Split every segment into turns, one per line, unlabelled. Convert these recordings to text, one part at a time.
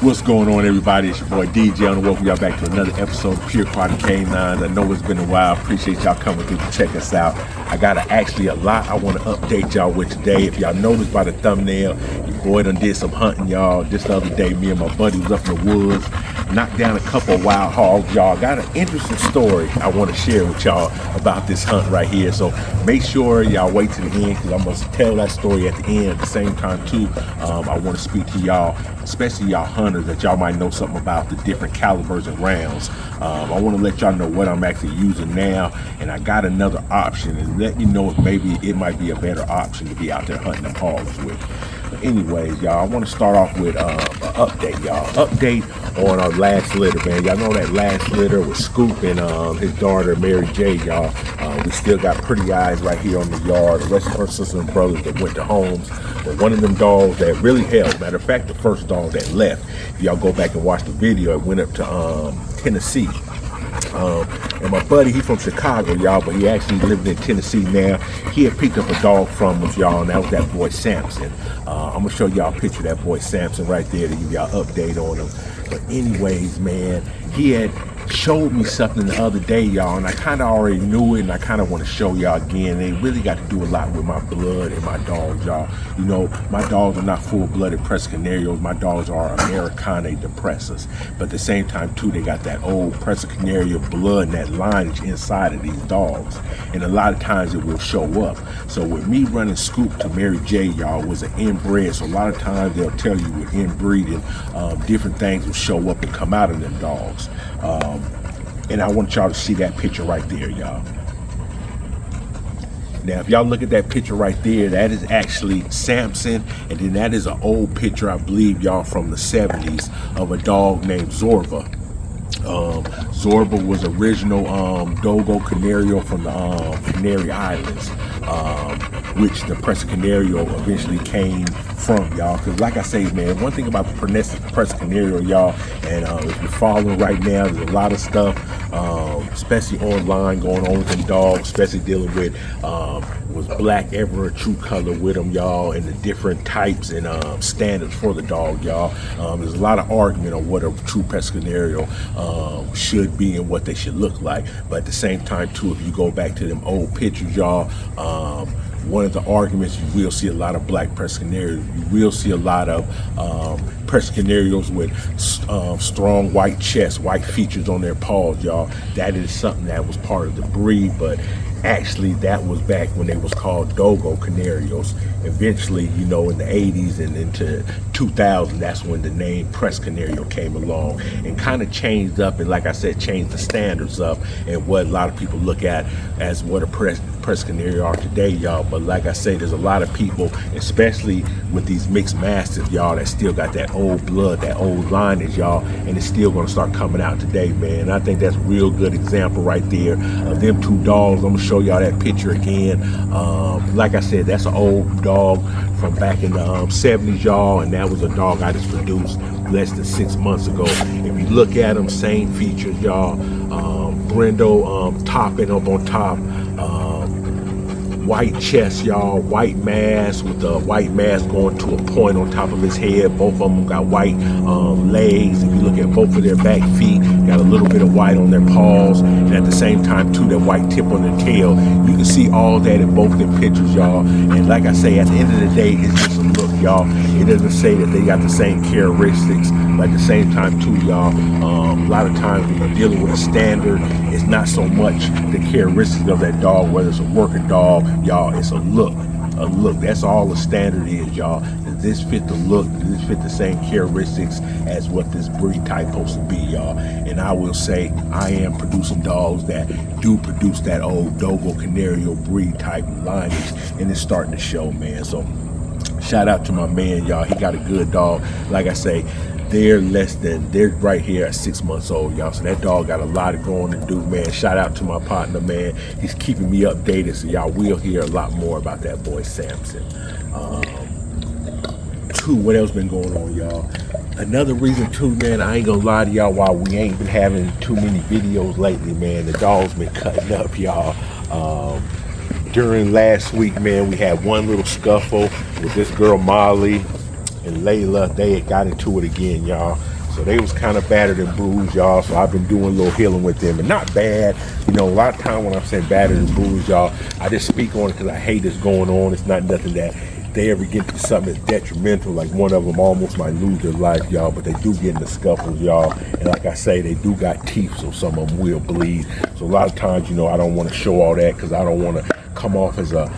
What's going on, everybody? It's your boy DJ. I want to welcome y'all back to another episode of Pure Quality Canines. I know it's been a while. Appreciate y'all coming through to check us out. I got actually a lot I want to update y'all with today. If y'all noticed by the thumbnail, your boy done did some hunting, y'all. Just the other day, me and my buddy was up in the woods, knocked down a couple of wild hogs, y'all. Got an interesting story I want to share with y'all about this hunt right here. So make sure y'all wait to the end, because I'm going to tell that story at the end. At the same time, too, I want to speak to y'all, especially y'all hunters, that y'all might know something about the different calibers and rounds. I want to let y'all know what I'm actually using now, and I got another option, and let you know if maybe it might be a better option to be out there hunting them hogs with. But anyways, y'all, I want to start off with an update, y'all. Update on our last litter, man. Y'all know that last litter was Scoop and his daughter Mary J, y'all. We still got Pretty Eyes right here on the yard. The rest of her sisters and brothers that went to homes. But one of them dogs that really held, matter of fact, the first dog that left, if y'all go back and watch the video, it went up to Tennessee. And my buddy, he from Chicago, y'all, but he actually living in Tennessee now. He had picked up a dog from us, y'all, and that was that boy Samson. I'm gonna show y'all a picture of that boy Samson right there to give y'all an update on him. But anyways, man, he had showed me something the other day, y'all, and I kind of already knew it, and I kind of want to show y'all again. They really got to do a lot with my blood and my dogs, y'all. You know, my dogs are not full-blooded Press Canarios. My dogs are Americana depressors, but at the same time too, they got that old Press Canario blood and that lineage inside of these dogs, and a lot of times it will show up. So with me running Scoop to Mary J, y'all, was an inbred, so a lot of times they'll tell you with inbreeding, different things will show up and come out of them dogs. And I want y'all to see that picture right there, y'all. Now, if y'all look at that picture right there, that is actually Samson, and then that is an old picture, I believe, y'all, from the 70s of a dog named Zorba. Zorba was original Dogo Canario from the Canary Islands, which the Press Canario eventually came from, y'all. Because like I say, man, one thing about the Press Canario, y'all, and if you're following right now, there's a lot of stuff, especially online, going on with them dogs, especially dealing with was black ever a true color with them, y'all, and the different types and standards for the dog, y'all. There's a lot of argument on what a true Press Canario should be and what they should look like. But at the same time too, if you go back to them old pictures, y'all, one of the arguments, you will see a lot of black Press Canarios. You will see a lot of Press Canarios with strong white chests, white features on their paws, y'all. That is something that was part of the breed, but actually that was back when they was called Dogo Canarios. Eventually, you know, in the 80s and into 2000, that's when the name Press Canario came along and kind of changed up, and like I said, changed the standards up and what a lot of people look at as what a Press Canario are today, y'all. But like I say, there's a lot of people, especially with these mixed mastiffs, y'all, that still got that old blood, that old lineage, y'all, and it's still gonna start coming out today, man. And I think that's a real good example right there of them two dogs. I'm gonna show y'all that picture again. Like I said, that's an old dog from back in the 70s, y'all, and that was a dog I just produced less than 6 months ago. If you look at them, same features, y'all. Brendo topping up on top, white chest, y'all, white mask with the white mask going to a point on top of his head. Both of them got white legs. If you look at both of their back feet, got a little bit of white on their paws, and at the same time too, that white tip on their tail. You can see all that in both of them pictures, y'all. And like I say, at the end of the day, it's just a look, y'all. It doesn't say that they got the same characteristics, but at the same time too, y'all, a lot of times when you're dealing with a standard, it's not so much the characteristics of that dog, whether it's a working dog, y'all, it's a look. That's all the standard is, y'all. Does this fit the look? Does this fit the same characteristics as what this breed type supposed to be, y'all? And I will say, I am producing dogs that do produce that old Dogo Canario breed type lineage, and it's starting to show, man. So shout out to my man, y'all. He got a good dog. Like I say, they're right here at 6 months old, y'all. So that dog got a lot of growing to do, man. Shout out to my partner, man. He's keeping me updated, so y'all will hear a lot more about that boy Samson. What else been going on, y'all? Another reason too, man, I ain't gonna lie to y'all, while we ain't been having too many videos lately, man, the dog's been cutting up, y'all. During last week, man, we had one little scuffle with this girl Molly and Layla, they had got into it again, y'all. So they was kind of battered and bruised, y'all. So I've been doing a little healing with them, and not bad. You know, a lot of time when I'm saying battered and bruised, y'all, I just speak on it because I hate this going on. It's not nothing that they ever get to something that's detrimental. Like one of them almost might lose their life, y'all, but they do get in the scuffles, y'all. And like I say, they do got teeth, so some of them will bleed. So a lot of times, you know, I don't want to show all that because I don't want to come off as a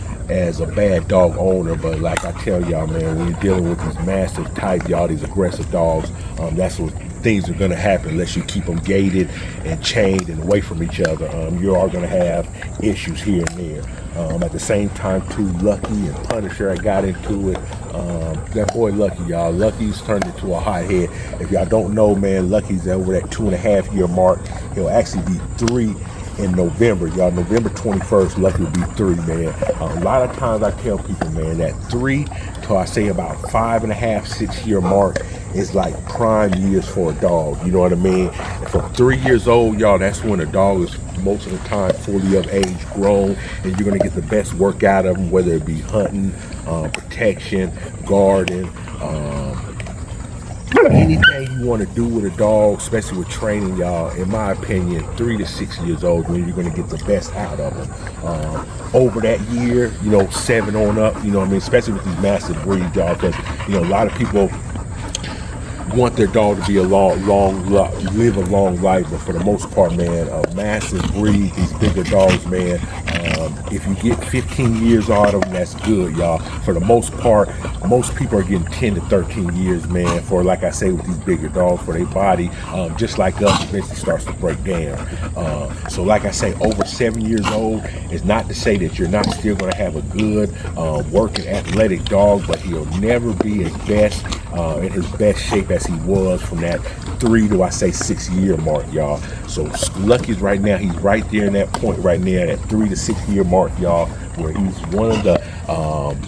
bad dog owner. But like I tell y'all, man, when you're dealing with these massive type, y'all, these aggressive dogs, that's what things are going to happen unless you keep them gated and chained and away from each other. You are going to have issues here and there. At the same time, too, Lucky and Punisher, I got into it. That boy Lucky, y'all, Lucky's turned into a hothead. If y'all don't know, man, Lucky's over that 2.5 year mark. He'll actually be 3 in November, y'all. November 21st, Lucky will be 3, man. A lot of times I tell people, man, that 3 to I say about 5.5, 6 year mark is like prime years for a dog. You know what I mean? And from 3 years old, y'all, that's when a dog is most of the time fully of age, grown, and you're gonna get the best work out of them, whether it be hunting, protection, guarding, anything you want to do with a dog, especially with training, y'all. In my opinion, 3 to 6 years old, when you're going to get the best out of them. Over that year, you know, 7 on up, you know what I mean, especially with these massive breeds, y'all, because, you know, a lot of people want their dog to be live a long life, but for the most part, man, a massive breed, these bigger dogs, man, if you get 15 years out of them, that's good, y'all. For the most part, most people are getting 10 to 13 years, man, for, like I say, with these bigger dogs, for their body, just like us, eventually starts to break down. So like I say, over 7 years old is not to say that you're not still going to have a good working athletic dog, but he'll never be as best in his best shape as he was from that 3 to I say 6 year mark, y'all. So Lucky's right now, he's right there in that point right now, that 3 to 6 year mark, y'all, where he's one of the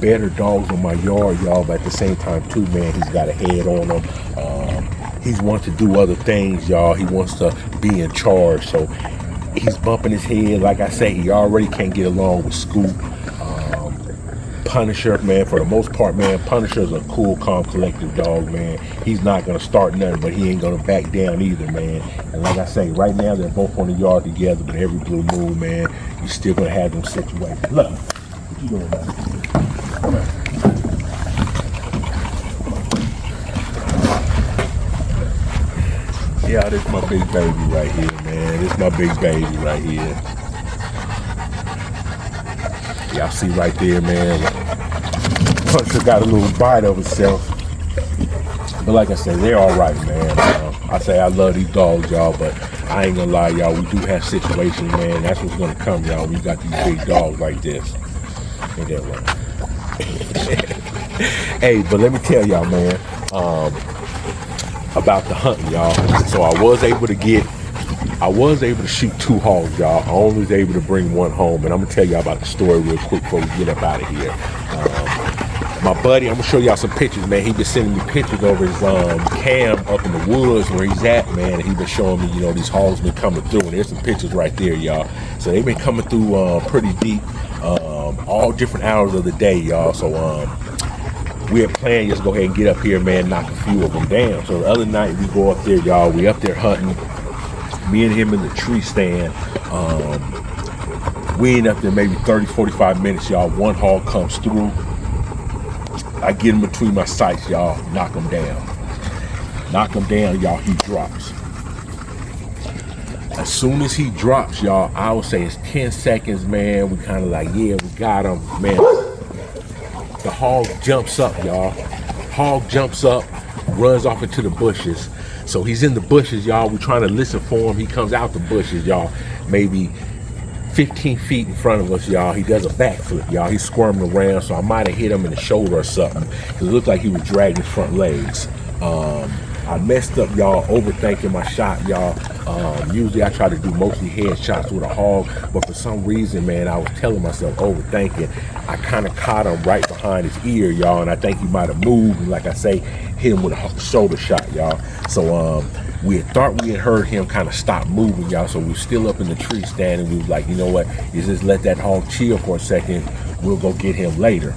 better dogs in my yard, y'all. But at the same time too, man, he's got a head on him. He wants to do other things, y'all. He wants to be in charge, so he's bumping his head. Like I say, he already can't get along with Scoop. Punisher, man, for the most part, man, Punisher's a cool, calm, collective dog, man. He's not going to start nothing, but he ain't going to back down either, man. And like I say, right now, they're both on the yard together, but every blue moon, man, you're still going to have them situations. Look, what you doing, man? Come on. Yeah, this is my big baby right here, man. This is my big baby right here. Y'all see right there, man, Punisher got a little bite of himself. But like I said, they're all right, man. I say I love these dogs, y'all, but I ain't gonna lie, y'all, we do have situations, man. That's what's gonna come, y'all. We got these big dogs like this. Ain't that right? Hey, but let me tell y'all, man, about the hunting, y'all. So I was able to shoot 2 hogs, y'all. I only was able to bring 1 home, and I'm gonna tell y'all about the story real quick before we get up out of here. My buddy, I'm gonna show y'all some pictures, man. He been sending me pictures over his cam up in the woods where he's at, man. And he been showing me, you know, these hogs been coming through, and there's some pictures right there, y'all. So they've been coming through pretty deep, all different hours of the day, y'all. So we had planned just go ahead and get up here, man, knock a few of them down. So the other night we go up there, y'all. We up there hunting. Me and him in the tree stand. We ain't up there maybe 30, 45 minutes, y'all. 1 hog comes through. I get him between my sights, y'all. Knock him down. Knock him down, y'all. He drops. As soon as he drops, y'all, I would say it's 10 seconds, man. We kind of like, yeah, we got him, man. The hog jumps up, y'all. Hog jumps up, runs off into the bushes. So he's in the bushes, y'all. We're trying to listen for him. He comes out the bushes, y'all. Maybe 15 feet in front of us, y'all. He does a backflip, y'all. He's squirming around, so I might have hit him in the shoulder or something, because it looked like he was dragging his front legs. I messed up, y'all, overthinking my shot, y'all. Usually I try to do mostly head shots with a hog, but for some reason, man, I was telling myself overthinking. I kind of caught him right behind his ear, y'all, and I think he might have moved, and like I say, hit him with a shoulder shot, y'all. So we thought we had heard him kind of stop moving, y'all, so we were still up in the tree standing. We was like, you know what, you just let that hog chill for a second. We'll go get him later.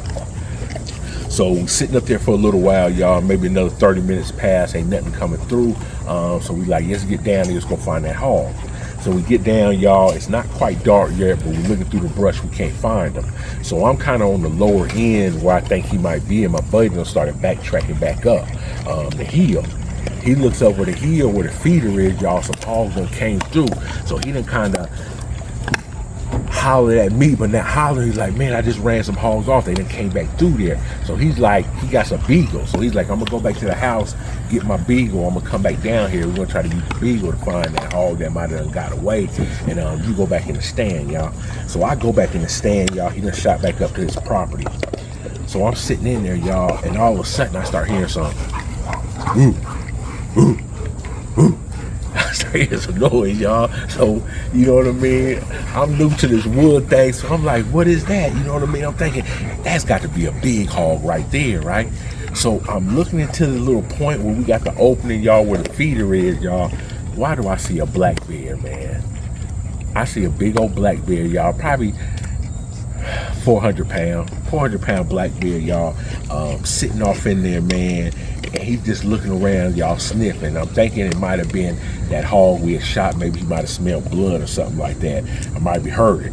So So sitting up there for a little while, y'all, maybe another 30 minutes pass, ain't nothing coming through. So we like, let's get down and just go find that hog. So we get down, y'all, it's not quite dark yet, but we're looking through the brush, we can't find him. So I'm kind of on the lower end where I think he might be, and my buddy done started backtracking back up the hill. He looks over the hill where the feeder is, y'all, some hogs done came through. So he done kind of hollered at me, but not hollering. He's like, man, I just ran some hogs off. They done came back through there. So he's like, he got some beagle. So he's like, I'm gonna go back to the house, get my beagle. I'm gonna come back down here. We're gonna try to use the beagle to find that hog that might have got away. And you go back in the stand, y'all. So I go back in the stand, y'all. He done shot back up to his property. So I'm sitting in there, y'all, and all of a sudden I start hearing something. I start hearing some noise, y'all. So, you know what I mean? I'm new to this wood thing, so I'm like, what is that? You know what I mean? I'm thinking, that's got to be a big hog right there, right? So I'm looking into the little point where we got the opening, y'all, where the feeder is, y'all. Why do I see a black bear, man? I see a big old black bear, y'all. Probably 400 pound black bear, y'all, sitting off in there, man. And he's just looking around, y'all, sniffing. I'm thinking it might have been that hog we had shot. Maybe he might have smelled blood or something like that. I might be hurting.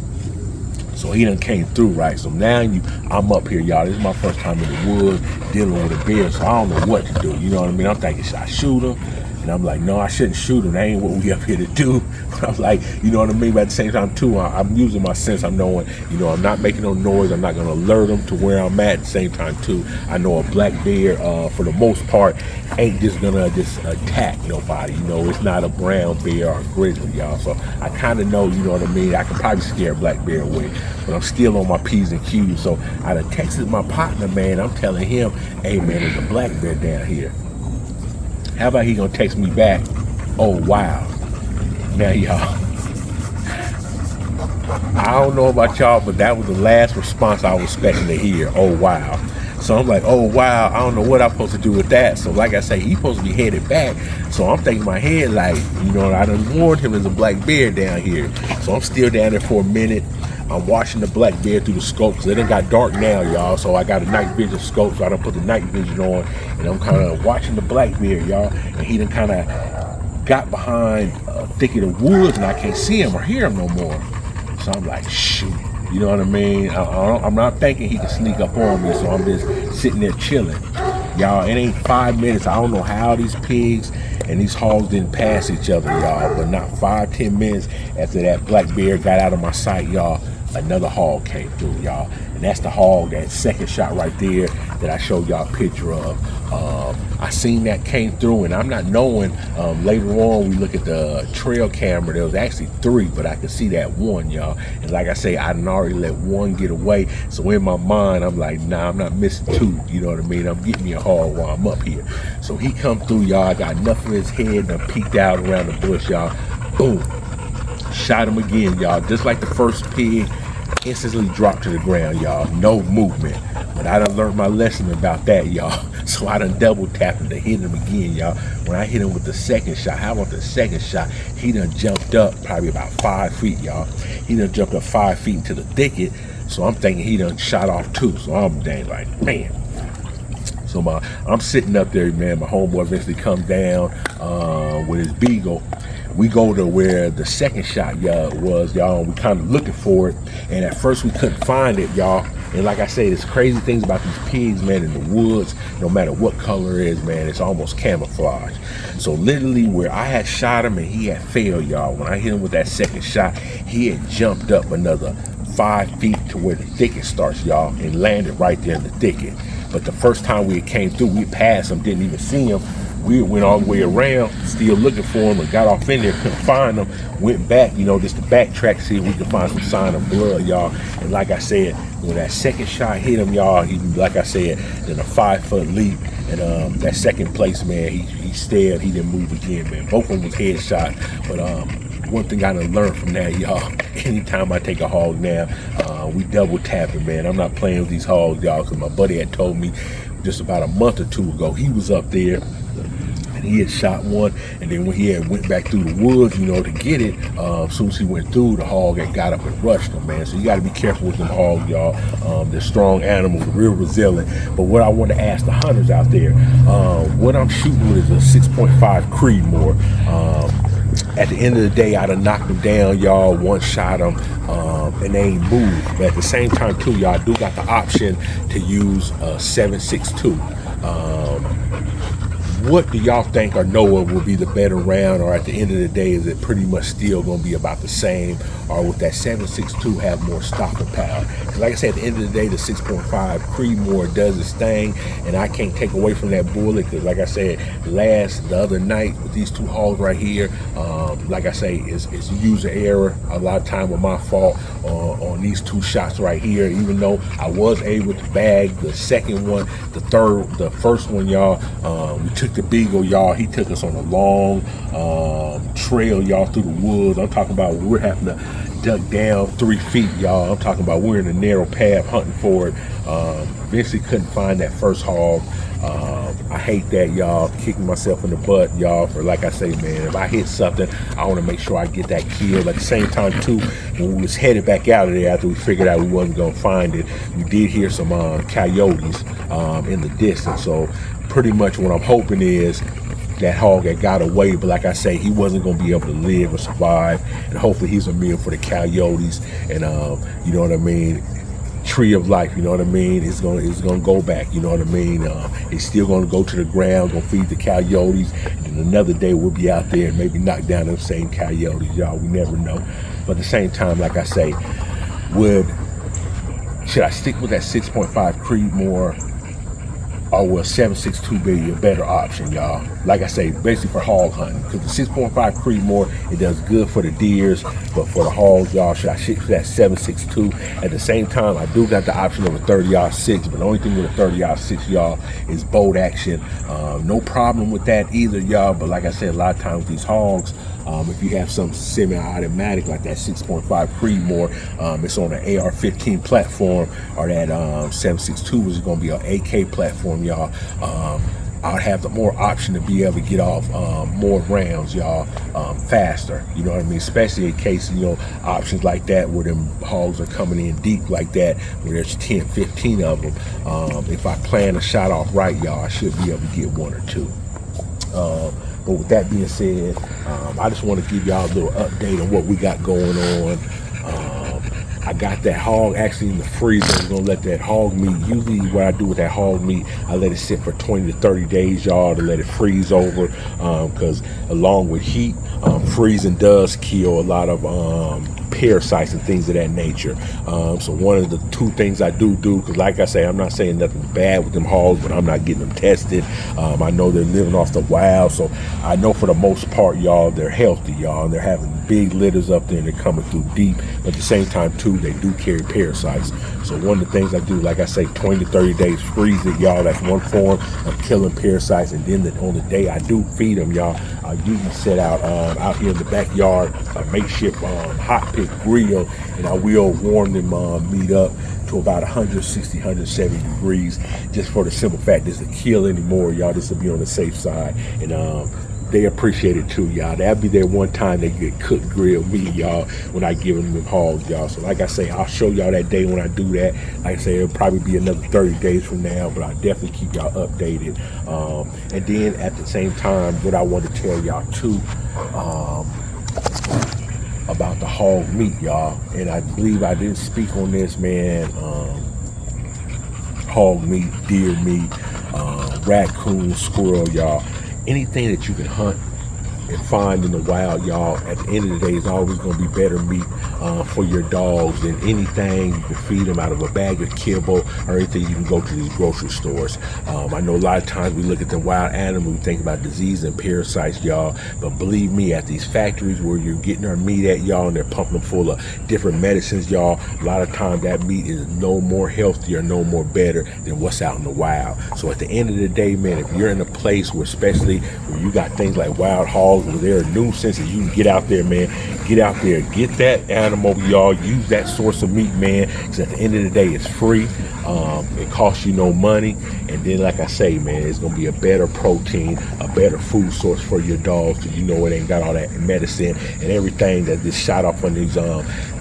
So he done came through, right? So now I'm up here, y'all. This is my first time in the woods dealing with a bear, so I don't know what to do. You know what I mean? I'm thinking, should I shoot him? And I'm like, no, I shouldn't shoot him. That ain't what we up here to do. But I'm like, you know what I mean? But at the same time, too, I'm using my sense. I'm knowing, you know, I'm not making no noise. I'm not going to alert them to where I'm at the same time, too. I know a black bear, for the most part, ain't just going to just attack nobody. You know, it's not a brown bear or a grizzly, y'all. So I kind of know, you know what I mean? I can probably scare a black bear away. But I'm still on my P's and Q's. So I done texted my partner, man. I'm telling him, hey, man, there's a black bear down here. How about he gonna text me back? Oh, wow. Now, y'all, I don't know about y'all, but that was the last response I was expecting to hear. Oh, wow. So I'm like, oh, wow, I don't know what I'm supposed to do with that. So like I say, he's supposed to be headed back. So I'm thinking in my head, like, you know, I done warned him there's a black bear down here. So I'm still down there for a minute. I'm watching the black bear through the scope, because it done got dark now, y'all. So I got a night vision scope, so I done put the night vision on, and I'm kind of watching the black bear, y'all. And he done kind of got behind a thicket of woods, and I can't see him or hear him no more. So I'm like, shoot, you know what I mean? I'm not thinking he can sneak up on me, so I'm just sitting there chilling. Y'all, it ain't 5 minutes. I don't know how these pigs and these hogs didn't pass each other, y'all, but not 5-10 minutes after that black bear got out of my sight, y'all, another hog came through, y'all. And that's the hog, that second shot right there that I showed y'all a picture of. I seen that came through, and I'm not knowing, later on we look at the trail camera, there was actually 3, but I could see that one, y'all. And like I say, I done already let one get away. So in my mind, I'm like, nah, I'm not missing 2, you know what I mean? I'm getting me a hog while I'm up here. So he come through, y'all. I got enough of his head, and I peeked out around the bush, y'all. Boom. Shot him again, y'all. Just like the first pig, instantly dropped to the ground, y'all. No movement. But I done learned my lesson about that, y'all. So I done double tapped him to hit him again, y'all. When I hit him with the second shot, how about the second shot? He done jumped up probably about 5 feet, y'all. He done jumped up 5 feet into the thicket. So I'm thinking he done shot off 2. So I'm dang like, man. So I'm sitting up there, man. My homeboy eventually comes down with his beagle. We go to where the second shot was, y'all, and we kind of looking for it. And at first we couldn't find it, y'all. And like I say, there's crazy things about these pigs, man, in the woods. No matter what color it is, man, it's almost camouflage. So literally where I had shot him and he had failed, y'all, when I hit him with that second shot, he had jumped up another 5 feet to where the thicket starts, y'all, and landed right there in the thicket. But the first time we came through, we passed him, didn't even see him. We went all the way around, still looking for him, and got off in there, couldn't find him. Went back, you know, just to backtrack, see if we could find some sign of blood, y'all. And like I said, when that second shot hit him, y'all, he, like I said, then a 5-foot leap. And that second place, man, he stared, he didn't move again, man. Both of them was headshots. But one thing I done learned from that, y'all, anytime I take a hog now, we double tapping, man. I'm not playing with these hogs, y'all, because my buddy had told me just about a month or 2 ago, he was up there. And He had shot one, and then when he had went back through the woods, to get it, as soon as he went through, the hog had got up and rushed him, man. So you got to be careful with them hogs, y'all. They're strong animals, real resilient. But what I want to ask the hunters out there, what I'm shooting with is a 6.5 Creedmoor. At the end of the day, I done knocked them down, y'all. One shot them, and they ain't moved. But at the same time, too, y'all do got the option to use a 7.62. What do y'all think or know will be the better round, or at the end of the day, is it pretty much still going to be about the same, or with that 7.62 have more stopping power? Because like I said, at the end of the day, the 6.5 Creedmoor does its thing, and I can't take away from that bullet, because like I said, the other night with these two hogs right here, like I say, it's user error. A lot of time with my fault on these two shots right here, even though I was able to bag the second one, the first one, y'all. We took the beagle, y'all. He took us on a long trail, y'all, through the woods. I'm talking about we're having to duck down 3 feet, y'all. I'm talking about we're in a narrow path hunting for it. Eventually couldn't find that first hog. I hate that, y'all. Kicking myself in the butt, y'all, for like I say, man, if I hit something, I want to make sure I get that kill. At the same time, too, when we was headed back out of there after we figured out we wasn't going to find it, we did hear some coyotes in the distance. So pretty much what I'm hoping is that hog had got away, but like I say, he wasn't going to be able to live or survive, and hopefully he's a meal for the coyotes, and you know what I mean, tree of life, you know what I mean, it's gonna go back, you know what I mean. It's still gonna go to the ground, gonna feed the coyotes, and another day we'll be out there and maybe knock down them same coyotes, y'all. We never know. But at the same time, like I say, should I stick with that 6.5 Creedmoor, or will 7.62 be a better option, y'all? Like I say, basically for hog hunting, because the 6.5 Creedmoor, it does good for the deers, but for the hogs, y'all, should I stick to that 7.62? At the same time, I do got the option of a 30-06, but the only thing with a 30-06, y'all, is bolt action. No problem with that either, y'all, but like I said, a lot of times with these hogs, if you have some semi-automatic like that 6.5 Creedmoor, it's on an AR-15 platform, or that 7.62 is going to be an AK platform, y'all. I'll have the more option to be able to get off more rounds, y'all, faster. You know what I mean? Especially in case, options like that where them hogs are coming in deep like that, where there's 10, 15 of them. If I plan a shot off right, y'all, I should be able to get one or two. But with that being said, I just want to give y'all a little update on what we got going on. I got that hog actually in the freezer. I'm gonna let that hog meat, usually what I do with that hog meat, I let it sit for 20 to 30 days, y'all, to let it freeze over, because along with heat, freezing does kill a lot of parasites and things of that nature. So one of the two things I do, because like I say, I'm not saying nothing bad with them hogs, but I'm not getting them tested. I know they're living off the wild, so I know for the most part, y'all, they're healthy, y'all, and they're having big litters up there and they're coming through deep. But at the same time, too, they do carry parasites. So one of the things I do, like I say, 20 to 30 days freeze it, y'all. That's one form of killing parasites. And then on the day I do feed them, y'all, I usually set out here in the backyard a makeshift hot pit grill, and I will warm them meat up to about 160, 170 degrees, just for the simple fact is to kill anymore, y'all. This will be on the safe side, and they appreciate it too, y'all. That'll be their one time they get cooked grilled meat, y'all, when I give them hogs, y'all. So like I say, I'll show y'all that day when I do that. Like I say, it'll probably be another 30 days from now, but I'll definitely keep y'all updated. And then at the same time, what I want to tell y'all too, about the hog meat, y'all, and I believe I didn't speak on this, man. Hog meat, deer meat, raccoon, squirrel, y'all. Anything that you can hunt and find in the wild, y'all, at the end of the day, is always going to be better meat for your dogs than anything you can feed them out of a bag of kibble or anything you can go to these grocery stores. I know a lot of times we look at the wild animal, we think about disease and parasites, y'all, but believe me, at these factories where you're getting our meat at, y'all, and they're pumping them full of different medicines, y'all, a lot of times that meat is no more healthy or no more better than what's out in the wild. So at the end of the day, man, if you're in a place where, especially where you got things like wild hogs dogs, where they're a nuisance, and you can get out there, man. Get out there, get that animal, y'all. Use that source of meat, man, because at the end of the day, it's free. It costs you no money. And then, like I say, man, it's going to be a better protein, a better food source for your dogs, because you know it ain't got all that medicine and everything that just shot off on these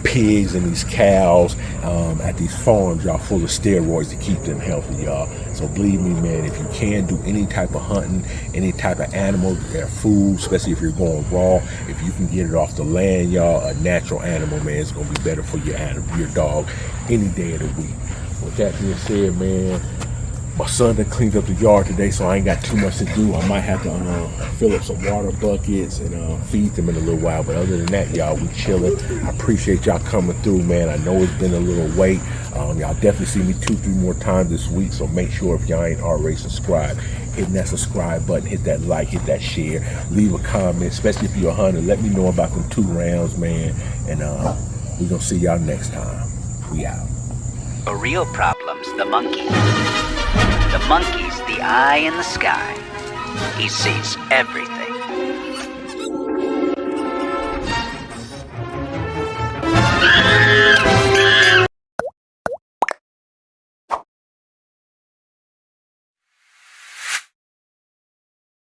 pigs and these cows at these farms, y'all, full of steroids to keep them healthy, y'all. So believe me, man, if you can do any type of hunting, any type of animal, their food, especially if you're going raw, if you can get it off the land, y'all, a natural animal, man, it's going to be better for your animal, your dog, any day of the week. With that being said, man, my son done cleaned up the yard today, so I ain't got too much to do. I might have to fill up some water buckets and feed them in a little while. But other than that, y'all, we chilling. I appreciate y'all coming through, man. I know it's been a little wait. Y'all definitely see me 2-3 more times this week, so make sure if y'all ain't already subscribed, hit that subscribe button, hit that like, hit that share, leave a comment, especially if you're a hunter. Let me know about them 2 rounds, man. And we're going to see y'all next time. We out.
A real problem's the monkey. The monkey's the eye in the sky. He sees everything.